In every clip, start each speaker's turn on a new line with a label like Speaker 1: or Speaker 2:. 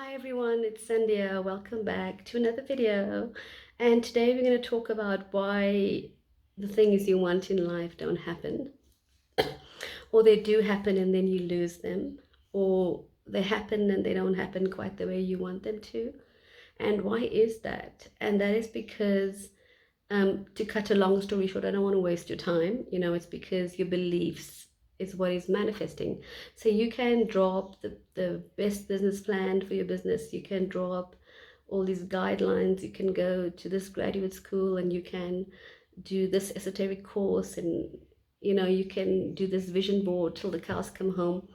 Speaker 1: Hi everyone, it's Sandia. Welcome back to another video. And today we're going to talk about why the things you want in life don't happen, or they do happen and then you lose them, or they happen and they don't happen quite the way you want them to. And why is that? And that is because, to cut a long story short, I don't want to waste your time. It's because your beliefs is what is manifesting. So you can draw up the best business plan for your business. You can draw up all these guidelines. You can go to this graduate school and you can do this esoteric course, and you can do this vision board till the cows come home.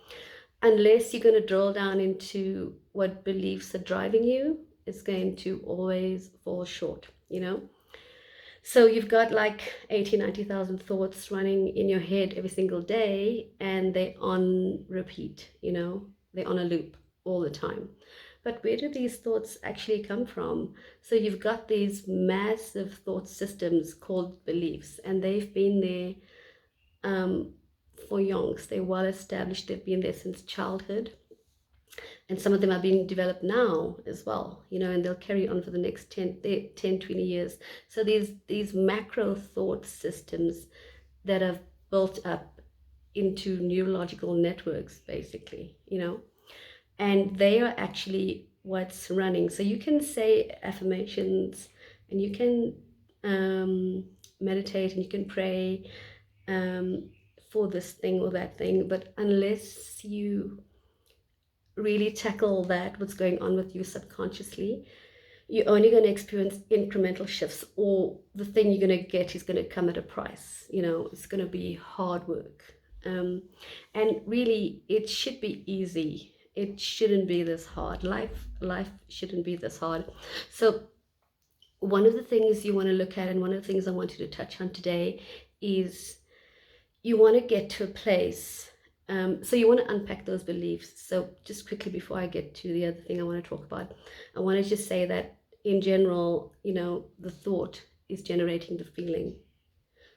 Speaker 1: Unless you're going to drill down into what beliefs are driving you, it's going to always fall short. So you've got like 80, 90,000 thoughts running in your head every single day, and they're on repeat. They're on a loop all the time. But where do these thoughts actually come from? So you've got these massive thought systems called beliefs, and they've been there for yonks. They're well established. They've been there since childhood. And some of them are being developed now as well, and they'll carry on for the next 20 years. So these macro thought systems that have built up into neurological networks, basically, and they are actually what's running. So you can say affirmations, and you can meditate, and you can pray for this thing or that thing, but unless you really tackle what's going on with you subconsciously, you're only going to experience incremental shifts, or the thing you're going to get is going to come at a price. It's going to be hard work. And really, it should be easy. It shouldn't be this hard. Life shouldn't be this hard. So one of the things you want to look at, and one of the things I wanted to touch on today, is you want to get to a place. So you want to unpack those beliefs. So just quickly, before I get to the other thing I want to talk about, I want to just say that in general, the thought is generating the feeling.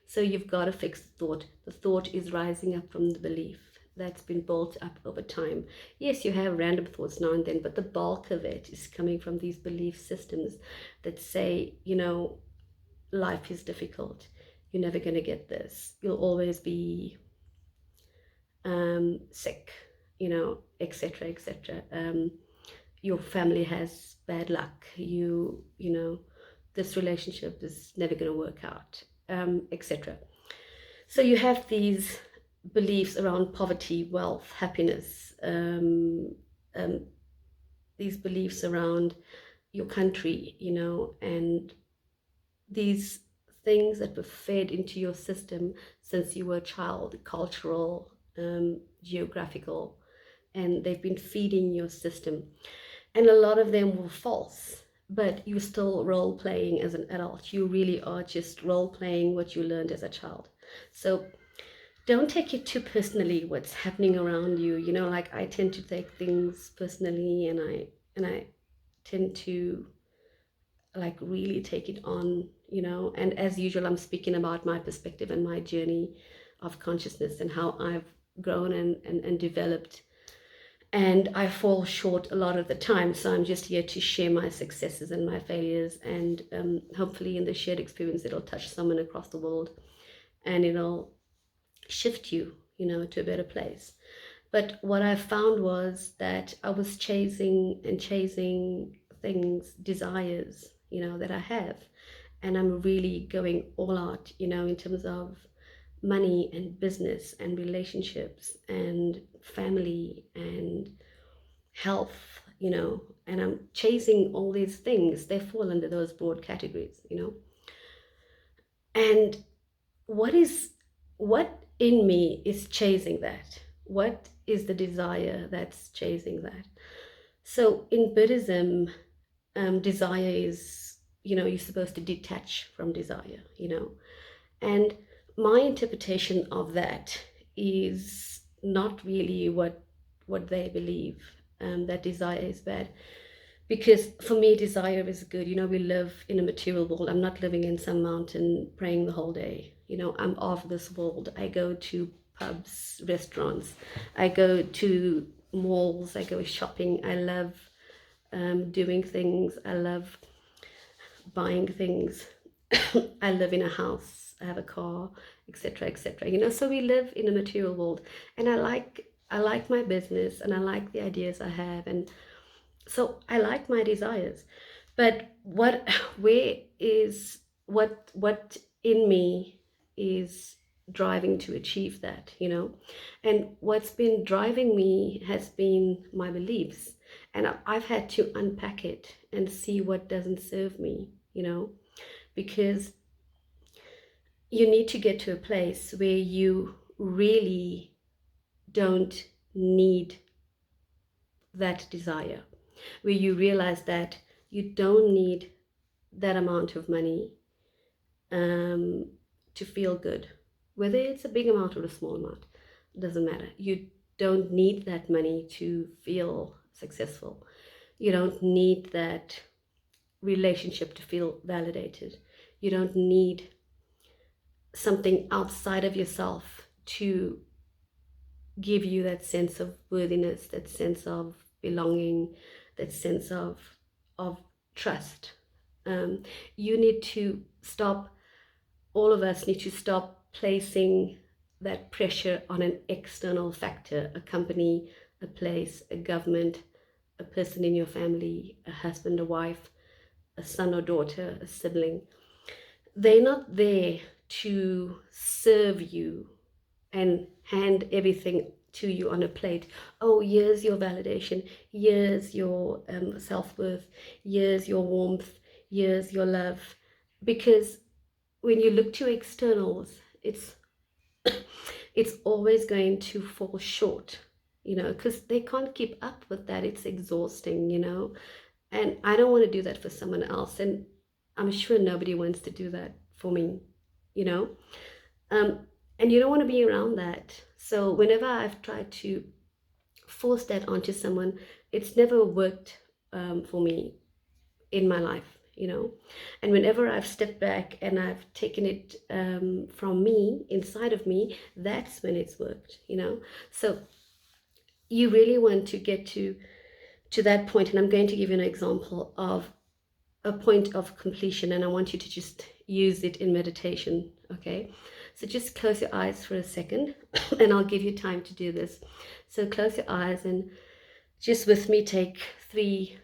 Speaker 1: So you've got to fix the thought. The thought is rising up from the belief that's been built up over time. Yes, you have random thoughts now and then, but the bulk of it is coming from these belief systems that say, life is difficult. You're never going to get this. You'll always be sick, etc., etc. Your family has bad luck. This relationship is never going to work out, etc. So you have these beliefs around poverty, wealth, happiness, these beliefs around your country, and these things that were fed into your system since you were a child, cultural, geographical, and they've been feeding your system. And a lot of them were false, but you're still role playing as an adult. You really are just role playing what you learned as a child. So don't take it too personally what's happening around you. Like I tend to take things personally, and I tend to like really take it on, and as usual, I'm speaking about my perspective and my journey of consciousness and how I've grown and developed, and I fall short a lot of the time. So I'm just here to share my successes and my failures, and hopefully in the shared experience it'll touch someone across the world, and it'll shift you, to a better place. But what I found was that I was chasing things, desires, that I have, and I'm really going all out, in terms of money and business and relationships and family and health, and I'm chasing all these things. They fall under those broad categories. And what in me is chasing that? What is the desire that's chasing that? So in Buddhism, desire is, you're supposed to detach from desire, and my interpretation of that is not really what they believe, that desire is bad. Because for me, desire is good. We live in a material world. I'm not living in some mountain praying the whole day. I'm of this world. I go to pubs, restaurants, I go to malls, I go shopping. I love doing things. I love buying things. I live in a house, I have a car, etc., etc. So we live in a material world, and I like my business, and I like the ideas I have, and so I like my desires. But where is what in me is driving to achieve that? And what's been driving me has been my beliefs, and I've had to unpack it and see what doesn't serve me, because you need to get to a place where you really don't need that desire, where you realize that you don't need that amount of money um, to feel good. Whether it's a big amount or a small amount, it doesn't matter. You don't need that money to feel successful. You don't need that relationship to feel validated. You don't need something outside of yourself to give you that sense of worthiness, that sense of belonging, that sense of trust. You need to stop. All of us need to stop placing that pressure on an external factor, a company, a place, a government, a person in your family, a husband, a wife, a son or daughter, a sibling. They're not there to serve you and hand everything to you on a plate. Oh, here's your validation, here's your self-worth, here's your warmth, here's your love. Because when you look to externals, it's always going to fall short, because they can't keep up with that. It's exhausting. And I don't want to do that for someone else, and I'm sure nobody wants to do that for me, you know um, and you don't want to be around that. So whenever I've tried to force that onto someone, it's never worked for me in my life. And whenever I've stepped back and I've taken it from me, inside of me, that's when it's worked. So you really want to get to that point, and I'm going to give you an example of a point of completion, and I want you to just use it in meditation. Okay, so just close your eyes for a second and I'll give you time to do this. So close your eyes and just with me take 3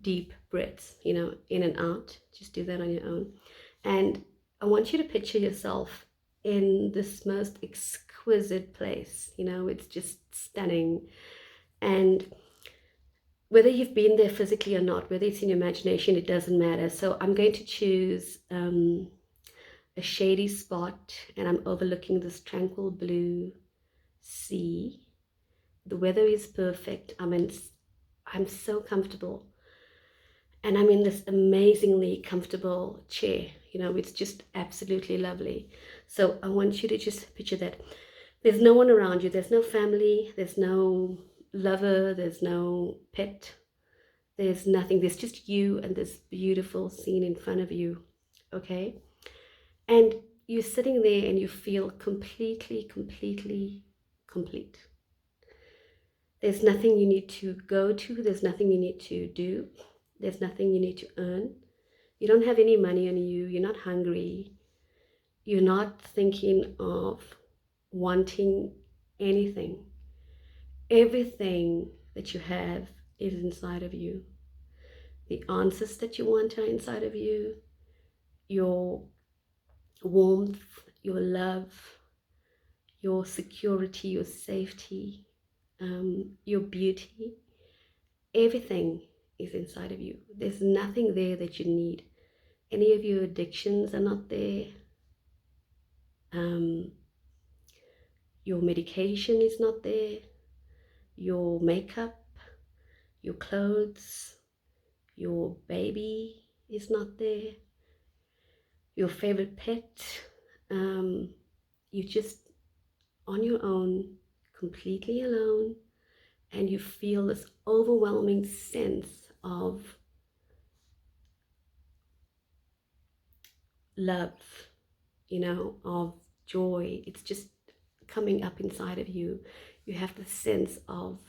Speaker 1: deep breaths, in and out. Just do that on your own. And I want you to picture yourself in this most exquisite place. It's just stunning. And whether you've been there physically or not, whether it's in your imagination, it doesn't matter. So I'm going to choose a shady spot, and I'm overlooking this tranquil blue sea. The weather is perfect. I'm so comfortable, and I'm in this amazingly comfortable chair. It's just absolutely lovely. So I want you to just picture that. There's no one around you. There's no family. There's no lover. There's no pet. There's nothing. There's just you and this beautiful scene in front of you. Okay? And you're sitting there and you feel completely, completely complete. There's nothing you need to go to. There's nothing you need to do. There's nothing you need to earn. You don't have any money on you. You're not hungry. You're not thinking of wanting anything. Everything that you have is inside of you. The answers that you want are inside of you. Your warmth, your love, your security, your safety, your beauty, everything is inside of you. There's nothing there that you need. Any of your addictions are not there. Your medication is not there. Your makeup, your clothes, your baby is not there. Your favorite pet, you're just on your own, completely alone, and you feel this overwhelming sense of love, of joy. It's just coming up inside of you. You have the sense of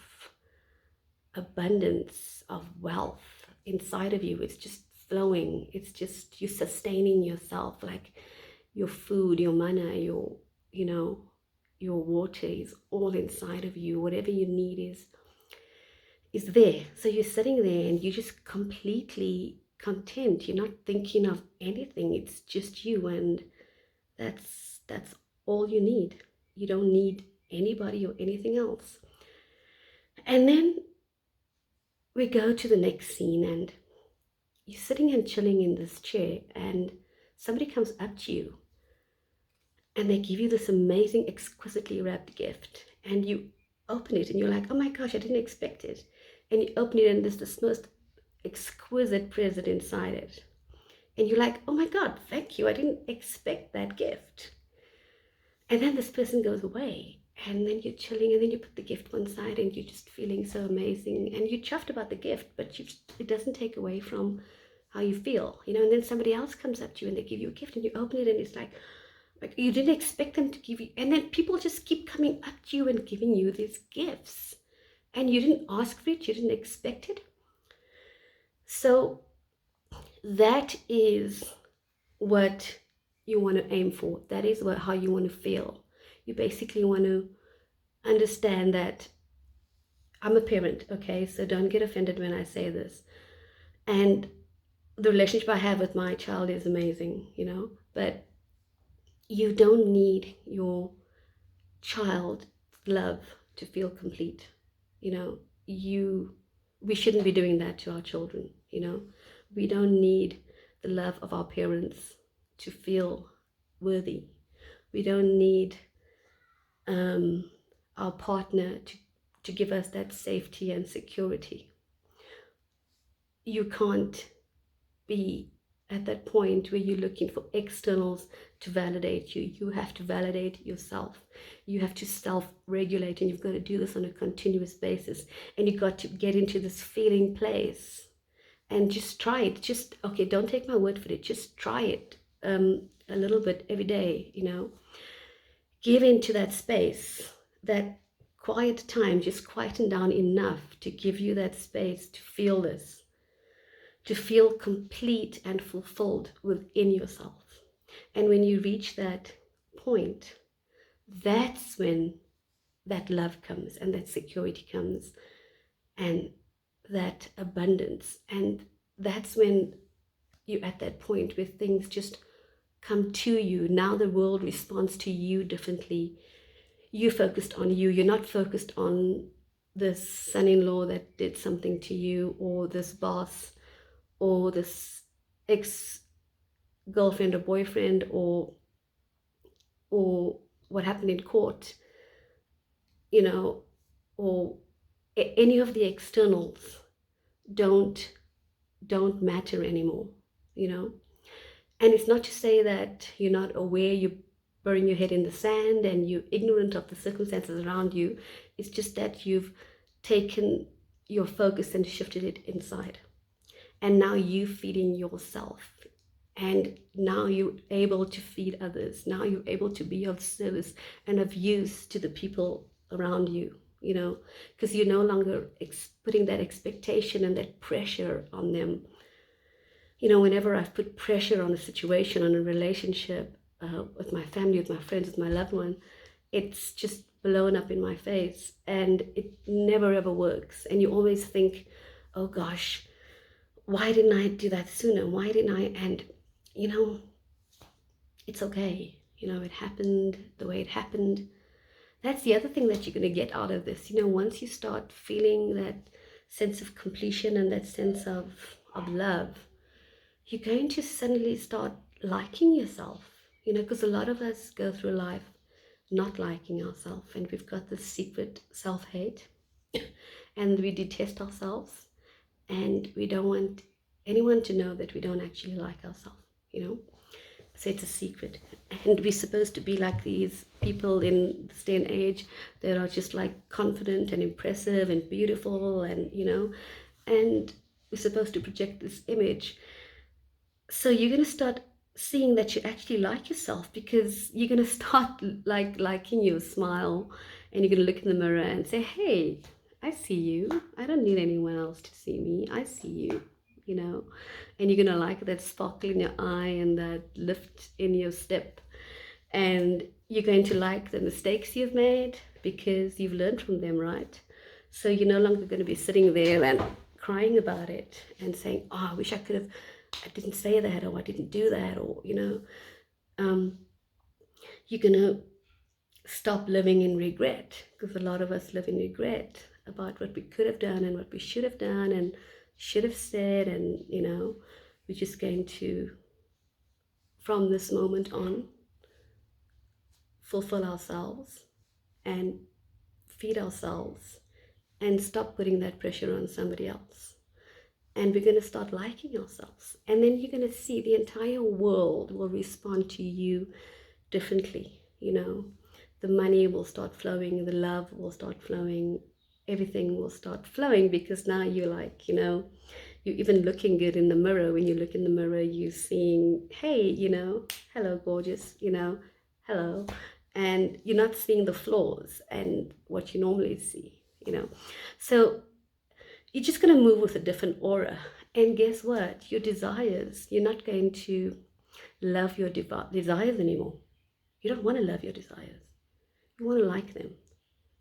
Speaker 1: abundance of wealth inside of you. It's just flowing. It's just you sustaining yourself, like your food, your mana, your, your water is all inside of you. Whatever you need is there. So you're sitting there and you're just completely content. You're not thinking of anything. It's just you, and that's all you need. You don't need anybody or anything else. And then we go to the next scene, and you're sitting and chilling in this chair, and somebody comes up to you and they give you this amazing, exquisitely wrapped gift, and you open it and you're like, oh my gosh, I didn't expect it. And you open it and there's this most exquisite present inside it. And you're like, oh my God, thank you. I didn't expect that gift. And then this person goes away, and then you're chilling, and then you put the gift one side and you're just feeling so amazing, and you're chuffed about the gift, but it doesn't take away from how you feel, and then somebody else comes up to you and they give you a gift and you open it and it's like you didn't expect them to give you, and then people just keep coming up to you and giving you these gifts, and you didn't ask for it, you didn't expect it. So that is what you want to aim for. That is how you want to feel. You basically want to understand that I'm a parent, okay? So don't get offended when I say this. And the relationship I have with my child is amazing, but you don't need your child's love to feel complete. We shouldn't be doing that to our children. We don't need the love of our parents to feel worthy. We don't need our partner to give us that safety and security. You can't be at that point where you're looking for externals to validate you. You have to validate yourself. You have to self-regulate, and you've got to do this on a continuous basis. And you've got to get into this feeling place and just try it. Okay, don't take my word for it. Just try it a little bit every day, Give into that space, that quiet time, just quieten down enough to give you that space to feel this, to feel complete and fulfilled within yourself. And when you reach that point, that's when that love comes, and that security comes, and that abundance. And that's when you're at that point where things just come to you. Now the world responds to you differently. You're focused on you. You're not focused on this son-in-law that did something to you, or this boss, or this ex-girlfriend or boyfriend, or what happened in court, or any of the externals don't matter anymore, And it's not to say that you're not aware, you're burying your head in the sand and you're ignorant of the circumstances around you. It's just that you've taken your focus and shifted it inside. And now you're feeding yourself. And now you're able to feed others. Now you're able to be of service and of use to the people around you, because you're no longer putting that expectation and that pressure on them. Whenever I've put pressure on a situation, on a relationship, with my family, with my friends, with my loved one, it's just blown up in my face, and it never ever works. And you always think, oh gosh, why didn't I do that sooner? Why didn't I? And, it's okay. It happened the way it happened. That's the other thing that you're going to get out of this. Once you start feeling that sense of completion and that sense of love, you're going to suddenly start liking yourself, because a lot of us go through life not liking ourselves, and we've got this secret self-hate, and we detest ourselves, and we don't want anyone to know that we don't actually like ourselves, So it's a secret, and we're supposed to be like these people in this day and age that are just like confident and impressive and beautiful, and and we're supposed to project this image. So you're going to start seeing that you actually like yourself, because you're going to start liking your smile, and you're going to look in the mirror and say, hey, I see you. I don't need anyone else to see me. I see you, you know. And you're going to like that sparkle in your eye and that lift in your step. And you're going to like the mistakes you've made because you've learned from them, right? So you're no longer going to be sitting there and crying about it and saying, oh, I wish I didn't say that, or I didn't do that, or, um, you're going to stop living in regret, because a lot of us live in regret about what we could have done and what we should have done and should have said. And, we're just going to, from this moment on, fulfill ourselves and feed ourselves and stop putting that pressure on somebody else. And we're going to start liking ourselves. And then you're going to see the entire world will respond to you differently. The money will start flowing, the love will start flowing, everything will start flowing, because now you're like, you're even looking good in the mirror. When you look in the mirror, you're seeing, hey, hello, gorgeous, hello. And you're not seeing the flaws and what you normally see, So you're just going to move with a different aura. And guess what? Your desires, you're not going to love your desires anymore. You don't want to love your desires. You want to like them,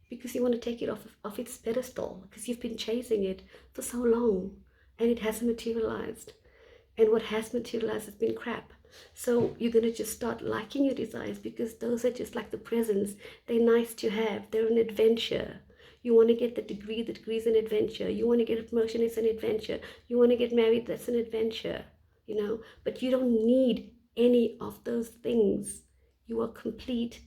Speaker 1: because you want to take it off its pedestal, because you've been chasing it for so long and it hasn't materialized. And what has materialized has been crap. So you're going to just start liking your desires, because those are just like the presents. They're nice to have. They're an adventure. You want to get the degree is an adventure. You want to get a promotion, it's an adventure. You want to get married, that's an adventure, But you don't need any of those things. You are complete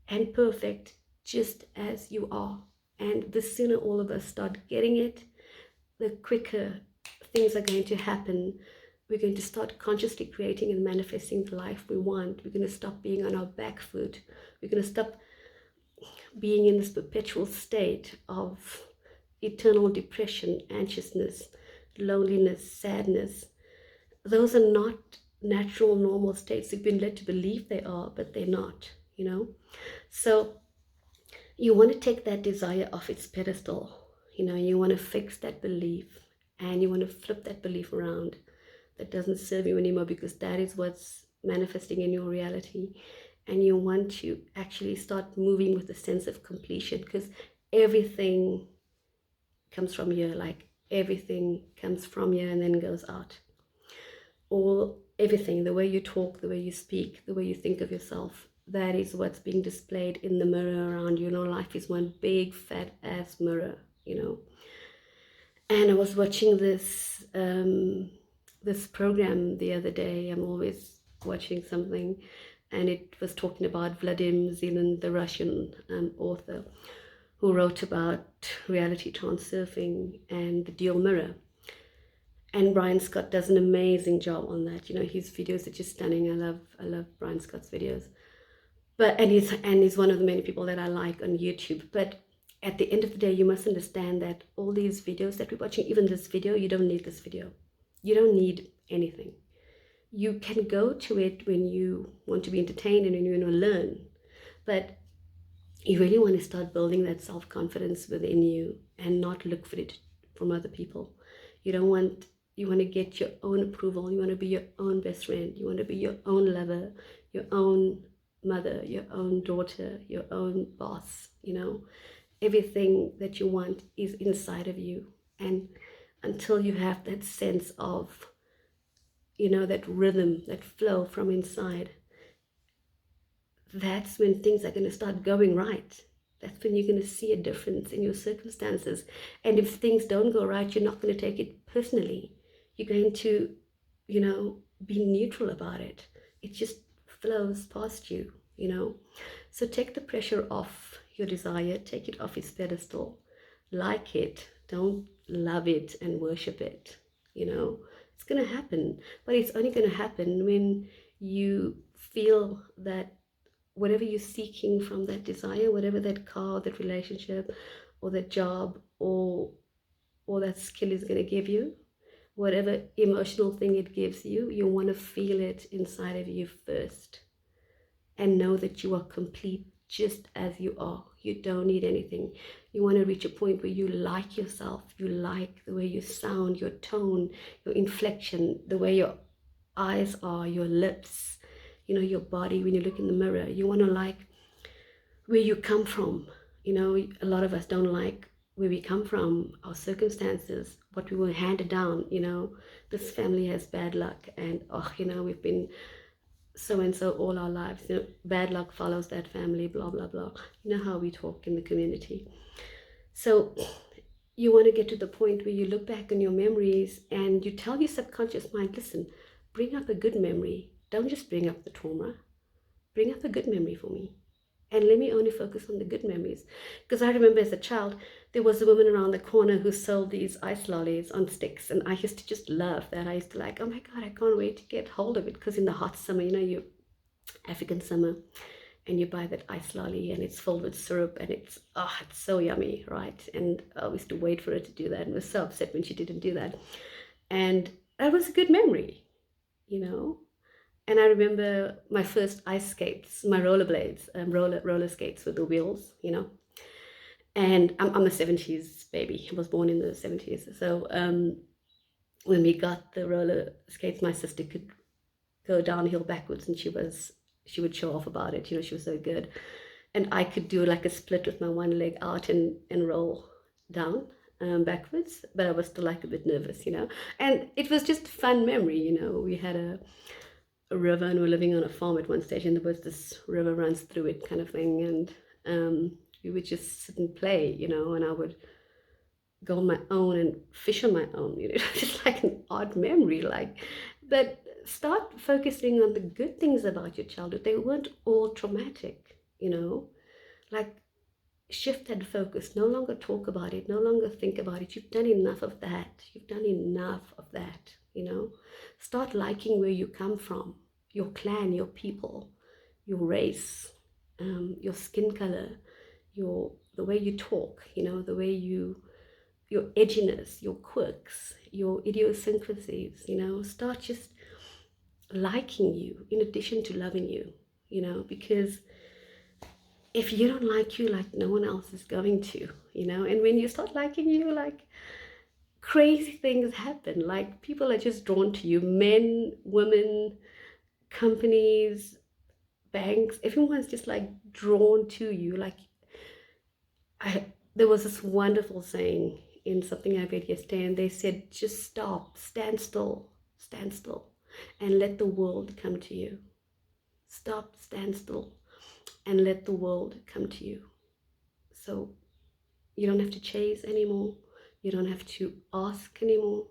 Speaker 1: and perfect just as you are. And the sooner all of us start getting it, the quicker things are going to happen. We're going to start consciously creating and manifesting the life we want. We're going to stop being on our back foot. We're going to stop being in this perpetual state of eternal depression, anxiousness, loneliness, sadness. Those are not natural, normal states. We've been led to believe they are, but they're not, So you want to take that desire off its pedestal. You want to fix that belief, and you want to flip that belief around that doesn't serve you anymore, because that is what's manifesting in your reality. And you want to actually start moving with a sense of completion, because everything comes from here. Like everything comes from here and then goes out. Everything, the way you talk, the way you speak, the way you think of yourself, that is what's being displayed in the mirror around you. Life is one big fat ass mirror, And I was watching this program the other day. I'm always watching something, and it was talking about Vladimir Zelin, the Russian author, who wrote about reality transurfing and the dual mirror. And Brian Scott does an amazing job on that. His videos are just stunning. I love Brian Scott's videos. And he's one of the many people that I like on YouTube. But at the end of the day, you must understand that all these videos that we're watching, even this video, you don't need this video. You don't need anything. You can go to it when you want to be entertained and when you want to learn. But you really want to start building that self-confidence within you and not look for it from other people. You want to get your own approval. You want to be your own best friend. You want to be your own lover, your own mother, your own daughter, your own boss. Everything that you want is inside of you. And until you have that sense of, that rhythm, that flow from inside, that's when things are going to start going right. That's when you're going to see a difference in your circumstances. And if things don't go right, you're not going to take it personally. You're going to, be neutral about it. It just flows past you, So take the pressure off your desire, take it off its pedestal, like it, don't love it and worship it, It's going to happen, but it's only going to happen when you feel that whatever you're seeking from that desire, whatever that car, that relationship, or that job, or that skill is going to give you, whatever emotional thing it gives you, you want to feel it inside of you first and know that you are complete just as you are. You don't need anything. You want to reach a point where you like yourself. You like the way you sound, your tone, your inflection, the way your eyes are, your lips, you know, your body. When you look in the mirror, you want to like where you come from. You know, a lot of us don't like where we come from, our circumstances, what we were handed down. You know, this family has bad luck, and oh, you know, we've been so and so all our lives. You know, bad luck follows that family, blah blah blah. You know how we talk in the community. So you want to get to the point where you look back on your memories and you tell your subconscious mind, listen, bring up a good memory. Don't just bring up the trauma. Bring up a good memory for me. And let me only focus on the good memories. Because I remember as a child, there was a woman around the corner who sold these ice lollies on sticks. And I used to just love that. I used to like, oh my God, I can't wait to get hold of it. Because in the hot summer, you know, you African summer, and you buy that ice lolly and it's filled with syrup and it's so yummy, right? And I used to wait for her to do that and was so upset when she didn't do that. And that was a good memory, you know. And I remember my first ice skates, my rollerblades, roller skates with the wheels, you know. And I'm a 70s baby. I was born in the 70s. So when we got the roller skates, my sister could go downhill backwards, and she would show off about it. You know, she was so good. And I could do like a split with my one leg out and roll down backwards, but I was still like a bit nervous, you know. And it was just a fun memory, you know. We had a river and we were living on a farm at one stage, and there was this river runs through it kind of thing, and we would just sit and play, you know, and I would go on my own and fish on my own, you know. It's like an odd memory, like, but start focusing on the good things about your childhood. They weren't all traumatic, you know. Like, shift that focus. No longer talk about it, no longer think about it. You've done enough of that. You've done enough of that, you know. Start liking where you come from, your clan, your people, your race, your skin color, the way you talk, you know, the way your edginess, your quirks, your idiosyncrasies, you know. Start just liking you in addition to loving you, you know, because if you don't like you, like, no one else is going to, you know. And when you start liking you, like, crazy things happen. Like, people are just drawn to you, men, women, companies, banks, everyone's just like drawn to you. Like, there was this wonderful saying in something I read yesterday, and they said, just stop, stand still, and let the world come to you. Stop, stand still, and let the world come to you. So you don't have to chase anymore. You don't have to ask anymore.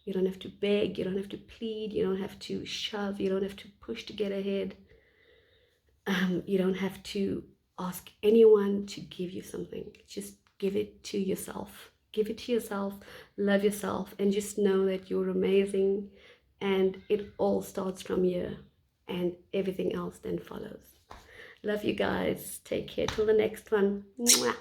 Speaker 1: You don't have to beg. You don't have to plead. You don't have to shove. You don't have to push to get ahead. You don't have to ask anyone to give you something. Just give it to yourself. Give it to yourself. Love yourself, and just know that you're amazing. And it all starts from here, and everything else then follows. Love you guys. Take care till the next one. Mwah.